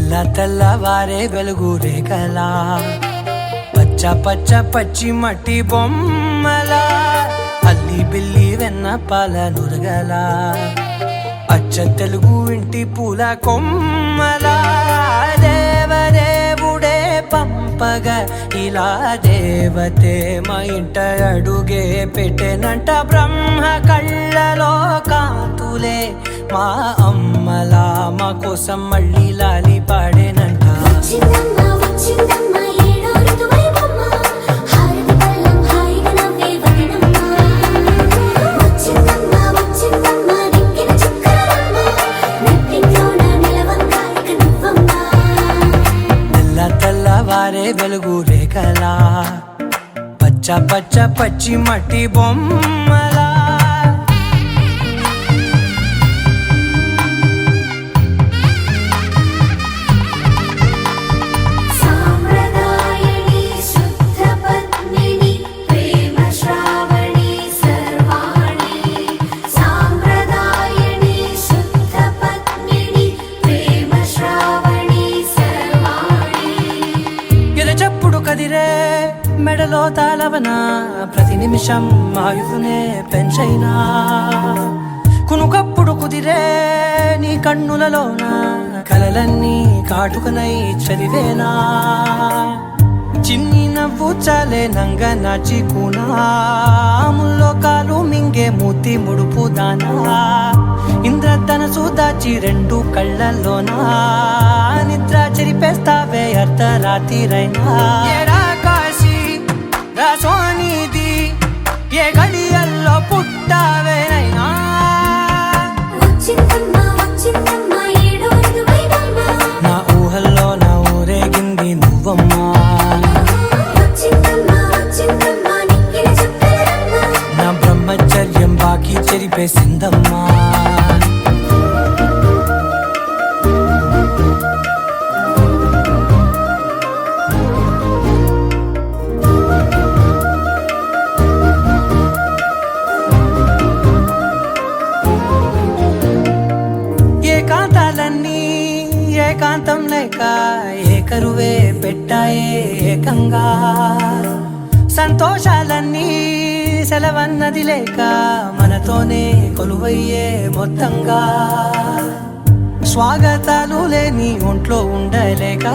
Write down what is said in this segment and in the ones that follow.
తెల్లవారే వెలుగు రేఖలా పచ్చ పచ్చ పచ్చి మట్టి బొమ్మలా అల్లి బిల్లి వెన్న పాల నురగలా అచ్చ తెలుగు ఇంటి పూల కొమ్మలా దేవదేవుడే పంపగా ఇలా దేవతే మా ఇంట అడుగే పెట్టెనంట బ్రహ్మ కళ్ళలో కాంతులే మా అమ్మలా మా కోసం మళ్ళీ లాలి పాడేనంట తెల్లవారే వెలుగు రేఖలా పచ్చ పచ్చ పచ్చి మట్టి బొమ్మలా కదిరే మెడలో తాళవన ప్రతి నిమిషం ఆయుధునే పెంచైనా కునుకప్పుడు కుదిరే నీ కన్నులలోన కలలన్నీ కాటుకనై చదివేనా చిన్ని నవ్వు చాలే నంగ నాచి కూనాముల్లో కాలు మింగే మూతి ముడుపు దానా ఇంద్రధనసు దాచి రెండు కళ్ళల్లోనా నిద్ర చెరిపేస్తావే అర్ధరాత్రిరైనా కాశీ రాసోనిది ఏ గడియల్లో పుట్టావేనైనా నా ఊహల్లో నా ఊరేగింది నువ్వమ్మా నా బ్రహ్మచర్యం బాకీ చెరిపేసిందమ్మా ఏకాంతాలన్నీ ఏకాంతం లేక ఏకరువే పెట్టాయే ఏకంగా సంతోషాలన్నీ సెలవన్నది లేక మనతోనే కొలువయ్యే మొత్తంగా స్వాగతాలు లేని ఒంట్లో ఉండలేక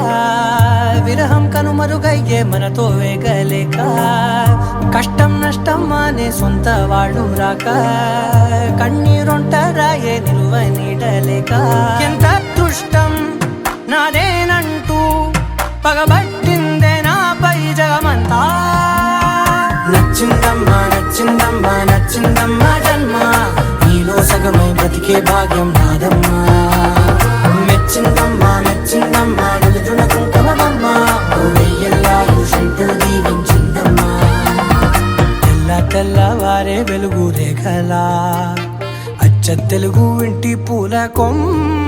విరహం కనుమరుగయ్యే మనతో వేగలేక కష్టం నష్టం అనే సొంత వాడు రాక కన్నీరొంటరాయే నిలువ నీడలేక ఎంత అదృష్టం నాదేనంటూ పగబట్టిందే నాపై జగమంతా నచ్చిందమ్మా నచ్చిందమ్మా నచ్చిందమ్మా జన్మ నీలో సగమై బ్రతికే భాగ్యం నాదమ్మా మెచ్చిందమ్మా మెచ్చిందమ్మా నిలుతున్న కుంకుమమ్మా వెయ్యల్లాలు శంకరు దీవించిందమ్మా తెల్లవారే వెలుగు రేఖలా అచ్చ తెలుగు ఇంటి పూల కొమ్మ